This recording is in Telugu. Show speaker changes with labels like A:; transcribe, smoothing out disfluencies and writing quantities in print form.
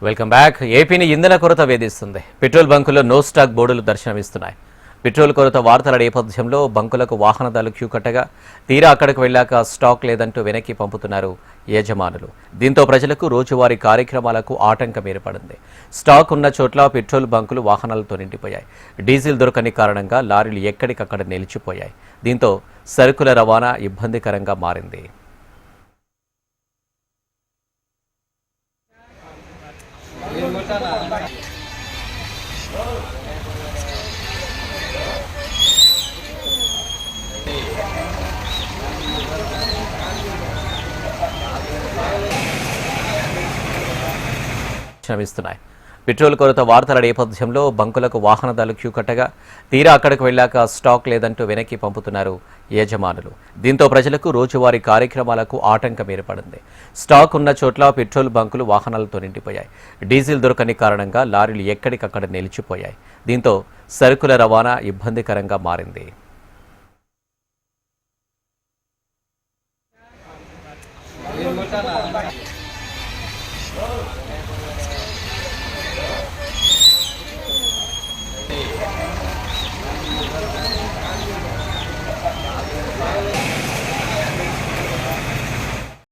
A: Welcome back. ఏపీని ఇంధన కొరత వేధిస్తుంది. పెట్రోల్ బంకుల్లో నో స్టాక్ బోర్డులు దర్శనమిస్తున్నాయి. పెట్రోల్ కొరత వార్తల నేపథ్యంలో బంకులకు వాహనదారులు క్యూ కట్టగా తీరా అక్కడికి వెళ్ళాక స్టాక్ లేదంటూ వెనక్కి పంపుతున్నారు యజమానులు. దీంతో ప్రజలకు రోజువారీ కార్యక్రమాలకు ఆటంకం ఏర్పడింది. స్టాక్ ఉన్న చోట్ల పెట్రోల్ బంకులు వాహనాలతో నిండిపోయాయి. డీజిల్ దొరకని కారణంగా లారీలు ఎక్కడికక్కడ నిలిచిపోయాయి. దీంతో సరుకుల రవాణా ఇబ్బందికరంగా మారింది. శ్రమిస్తున్నాయి. పెట్రోల్ కొరత వార్తల నేపథ్యంలో బంకులకు వాహనదారులు క్యూ కట్టగా తీరా అక్కడికి వెళ్ళాక స్టాక్ లేదంటూ వెనక్కి పంపుతున్నారు యజమానులు. దీంతో ప్రజలకు రోజువారీ కార్యక్రమాలకు ఆటంకం ఏర్పడింది. స్టాక్ ఉన్న చోట్ల పెట్రోల్ బంకులు వాహనాలతో నిండిపోయాయి. డీజిల్ దొరకని కారణంగా లారీలు ఎక్కడికక్కడ నిలిచిపోయాయి. దీంతో సరుకుల రవాణా ఇబ్బందికరంగా మారింది.